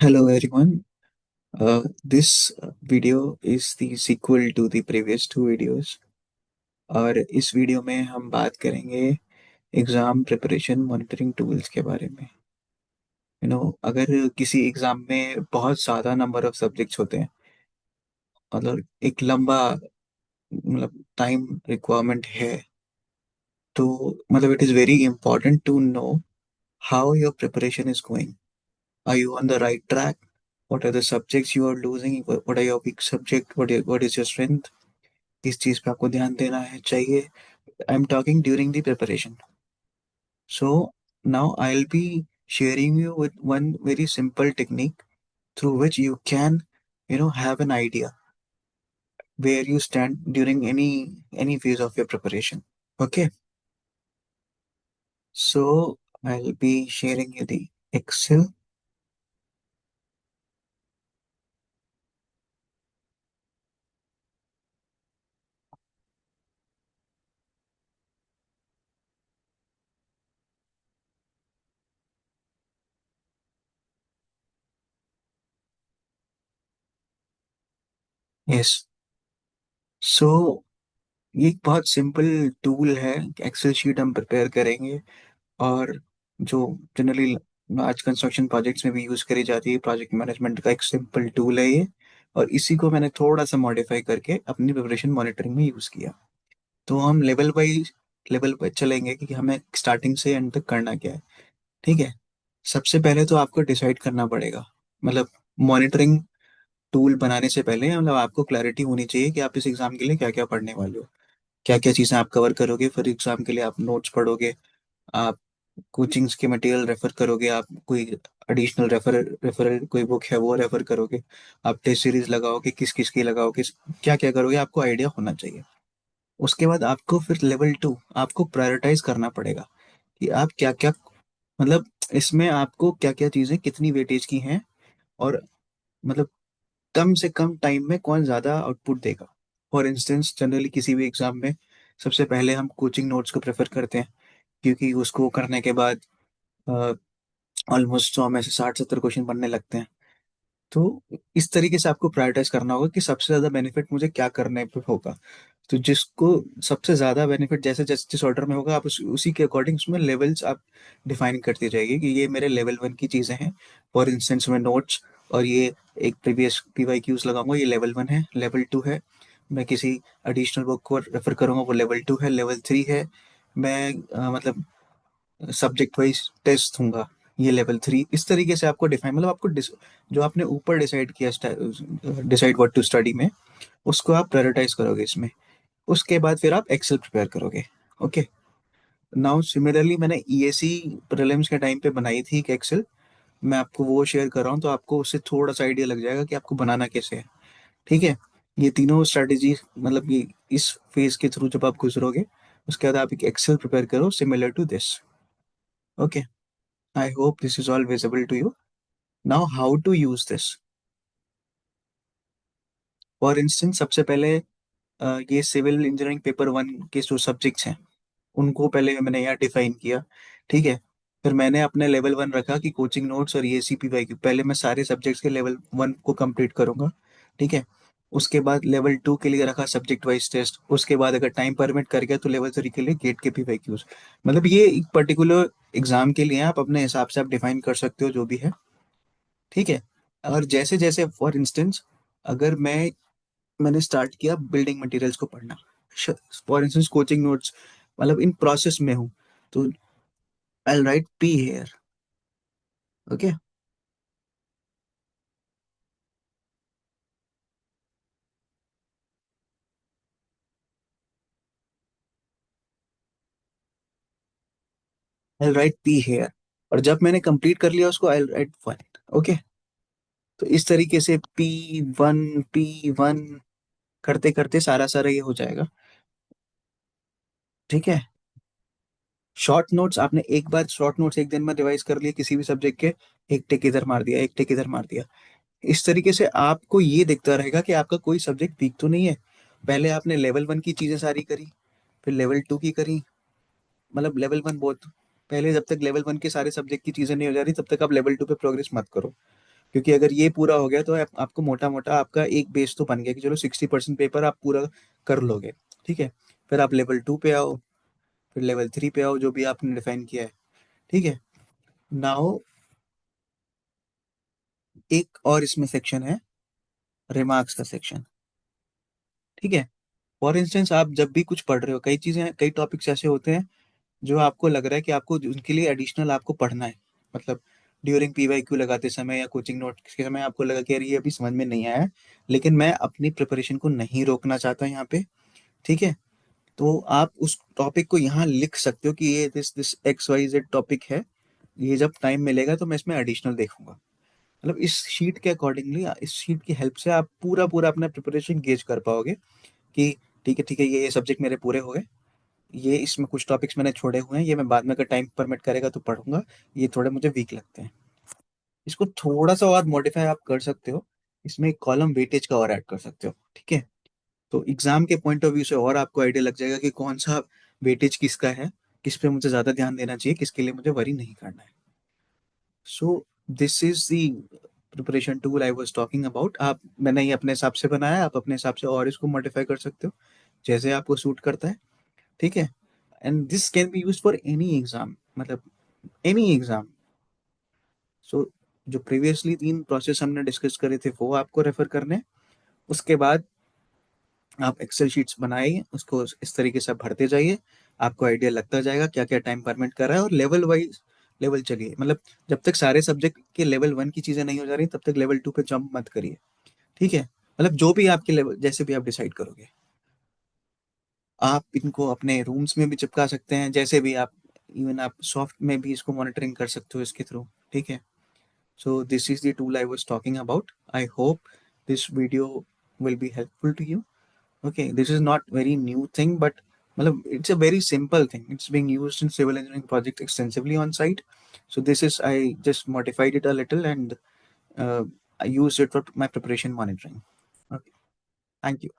Hello everyone. This video is the sequel to the previous two videos और इस video में हम बात करेंगे एग्जाम प्रिपरेशन मॉनिटरिंग टूल्स के बारे में। अगर किसी एग्जाम में बहुत ज़्यादा नंबर ऑफ सब्जेक्ट्स होते हैं, मतलब एक लंबा मतलब टाइम रिक्वायरमेंट है, तो मतलब it is very important to know how your preparation is going. Are you on the right track? What are the subjects you are losing? What are your weak subject? What is your strength? किस चीज पे आपको ध्यान देना है चाहिए? I am talking during the preparation. So now I will be sharing you with one very simple technique through which you can have an idea where you stand during any phase of your preparation. Okay, so I'll be sharing you the Excel. Yes. सो ये एक बहुत simple tool है। Excel sheet हम prepare करेंगे और जो generally आज construction projects में भी यूज करी जाती है, प्रोजेक्ट मैनेजमेंट का एक सिंपल टूल है ये। और इसी को मैंने थोड़ा सा मॉडिफाई करके अपनी प्रिपरेशन मॉनिटरिंग में यूज किया। तो हम लेवल बाई चलेंगे कि हमें स्टार्टिंग से एंड तक करना क्या है। ठीक है। सबसे पहले तो आपको डिसाइड करना पड़ेगा, मतलब मॉनिटरिंग टूल बनाने से पहले मतलब आपको क्लैरिटी होनी चाहिए कि आप इस एग्जाम के लिए क्या क्या पढ़ने वाले हो, क्या क्या चीज़ें आप कवर करोगे। फिर एग्जाम के लिए आप नोट्स पढ़ोगे, आप कोचिंग्स के मटेरियल रेफर करोगे, आप कोई एडिशनल रेफरल कोई बुक है वो रेफर करोगे, आप टेस्ट सीरीज लगाओगे, किस किस की लगाओगे, क्या क्या करोगे, आपको आइडिया होना चाहिए। उसके बाद आपको फिर लेवल टू आपको प्रायोरिटाइज करना पड़ेगा कि आप क्या क्या, मतलब इसमें आपको क्या क्या चीज़ें कितनी वेटेज की हैं, और मतलब कम से कम टाइम में कौन ज़्यादा आउटपुट देगा। फॉर इंस्टेंस जनरली किसी भी एग्जाम में सबसे पहले हम कोचिंग नोट्स को प्रेफर करते हैं, क्योंकि उसको करने के बाद ऑलमोस्ट 100 में से 60-70 क्वेश्चन बनने लगते हैं। तो इस तरीके से आपको प्रायोरिटाइज करना होगा कि सबसे ज्यादा बेनिफिट मुझे क्या करने पे होगा। तो जिसको सबसे ज्यादा बेनिफिट जैसे जैसे जिस ऑर्डर में होगा, आप उसी के अकॉर्डिंग उसमें लेवल्स आप डिफाइन करती जाएगी कि ये मेरे लेवल वन की चीजें हैं। फॉर इंस्टेंस में नोट्स और ये एक प्रीवियस पीवाईक्यूज लगाऊंगा, ये लेवल वन है। लेवल टू है, मैं किसी एडिशनल बुक को रेफर करूंगा, वो लेवल टू है। लेवल थ्री है, मैं मतलब सब्जेक्ट वाइज टेस्ट दूंगा, ये लेवल थ्री। इस तरीके से आपको डिफाइन, मतलब आपको जो आपने ऊपर डिसाइड किया, डिसाइड व्हाट टू स्टडी में, उसको आप प्रायोरिटाइज करोगे इसमें। उसके बाद फिर आप एक्सेल प्रिपेयर करोगे। ओके। नाउ सिमिलरली मैंने ईएसी प्रीलिम्स के टाइम पे बनाई थी एक एक्सेल, मैं आपको वो शेयर कर रहा हूँ, तो आपको उससे थोड़ा सा आइडिया लग जाएगा कि आपको बनाना कैसे है। ठीक है। ये तीनों स्ट्रेटेजी, मतलब ये इस फेज के थ्रू जब आप गुजरोगे, उसके बाद आप एक एक्सेल प्रिपेयर करो similar to this. Okay, I hope this is all visible to you. Now, how to use this? For instance सबसे पहले ये सिविल इंजीनियरिंग पेपर वन के जो सब्जेक्ट्स हैं, उनको पहले मैंने यहाँ डिफाइन किया। ठीक है। फिर मैंने अपने लेवल वन रखा कि कोचिंग नोट्स और ये सीपीवाई की पहले मैं सारे सब्जेक्ट्स के लेवल वन को कंप्लीट करूंगा। ठीक है। उसके बाद लेवल टू के लिए रखा सब्जेक्ट वाइज टेस्ट। उसके बाद अगर टाइम परमिट कर गया तो लेवल थ्री के लिए गेट के पीवाईक्यूज। मतलब ये एक पर्टिकुलर एग्जाम के लिए आप अपने हिसाब से आप डिफाइन कर सकते हो जो भी है। ठीक है। और जैसे जैसे फॉर इंस्टेंस, अगर मैंने स्टार्ट किया बिल्डिंग मटेरियल्स को पढ़ना, फॉर इंस्टेंस कोचिंग नोट्स, मतलब इन प्रोसेस में हूँ, तो आई राइट पी हेयर। ओके, आई राइट पी हेयर। और जब मैंने कंप्लीट कर लिया उसको, आई राइट वन। ओके। तो इस तरीके से पी वन करते करते सारा सारा ये हो जाएगा। ठीक है। शॉर्ट नोट्स आपने एक बार शॉर्ट नोट्स एक दिन में रिवाइज कर लिए किसी भी सब्जेक्ट के, एक टिक इधर मार दिया, एक टिक इधर मार दिया। इस तरीके से आपको ये दिखता रहेगा कि आपका कोई सब्जेक्ट वीक तो नहीं है। पहले आपने लेवल वन की चीजें सारी करी, फिर लेवल टू की करी, मतलब लेवल वन बहुत पहले, जब तक लेवल वन के सारे सब्जेक्ट की चीजें नहीं हो जा रही तब तक आप लेवल टू पे प्रोग्रेस मत करो। क्योंकि अगर ये पूरा हो गया तो आपको मोटा मोटा आपका एक बेस तो बन गया कि चलो 60% पेपर आप पूरा कर लोगे। ठीक है, फिर आप लेवल 2 पे आओ, फिर लेवल 3 पे आओ, जो भी आपने डिफाइन किया है। ठीक है। नाउ एक और इसमें सेक्शन है, रिमार्क्स का सेक्शन। ठीक है। फॉर इंस्टेंस आप जब भी कुछ पढ़ रहे हो, कई चीजें, कई टॉपिक्स ऐसे होते हैं जो आपको लग रहा है कि आपको उनके लिए एडिशनल आपको पढ़ना है। मतलब ड्यूरिंग पीवाईक्यू लगाते समय या कोचिंग नोट के समय आपको लगा कि यार ये अभी समझ में नहीं आया है, लेकिन मैं अपनी प्रिपरेशन को नहीं रोकना चाहता यहाँ पे। ठीक है। तो आप उस टॉपिक को यहाँ लिख सकते हो कि ये this this X Y Z topic है, ये जब टाइम मिलेगा तो मैं इसमें एडिशनल देखूंगा। मतलब इस शीट के अकॉर्डिंगली, इस शीट की हेल्प से आप पूरा पूरा अपना प्रिपरेशन गेज कर पाओगे कि ठीक है, ये सब्जेक्ट मेरे पूरे हो गए, ये इसमें कुछ टॉपिक्स मैंने छोड़े हुए हैं, ये मैं बाद में अगर टाइम परमिट करेगा तो पढ़ूंगा, ये थोड़े मुझे वीक लगते हैं। इसको थोड़ा सा और मॉडिफाई आप कर सकते हो, इसमें एक कॉलम वेटेज का और ऐड कर सकते हो। ठीक है। तो एग्जाम के पॉइंट ऑफ व्यू से और आपको आइडिया लग जाएगा कि कौन सा वेटेज किसका है, किस पे मुझे ज्यादा ध्यान देना चाहिए, किसके लिए मुझे वरी नहीं करना है। So this is the preparation tool I was talking about. आप, मैंने ये अपने हिसाब से बनाया, आप अपने हिसाब से और इसको मॉडिफाई कर सकते हो जैसे आपको सूट करता है। ठीक है। And this can be use for any exam, मतलब एनी एग्जाम। सो जो प्रीवियसली 3 प्रोसेस हमने डिस्कस करे थे वो आपको रेफर करने हैं। उसके बाद आप एक्सेल शीट्स बनाइए, उसको इस तरीके से आप भरते जाइए, आपको आइडिया लगता जाएगा क्या क्या टाइम परमिट कर रहा है, और लेवल वाइज लेवल चलिए। मतलब जब तक सारे सब्जेक्ट के लेवल 1 की चीजें नहीं हो जा रही तब तक लेवल 2 पे जंप मत करिए। ठीक है। मतलब जो भी आपके लेवल, जैसे भी आप डिसाइड करोगे, आप इनको अपने रूम्स में भी चिपका सकते हैं, जैसे भी आप, इवन आप सॉफ्ट में भी इसको मॉनिटरिंग कर सकते हो इसके थ्रू। ठीक है। So this is the tool I was talking about. I hope this video will be helpful to you. Okay, this is not very new thing, but it's a very simple thing. It's being used in civil engineering projects extensively on site. So this is, I just modified it a little and I used it for my preparation monitoring. Okay, thank you.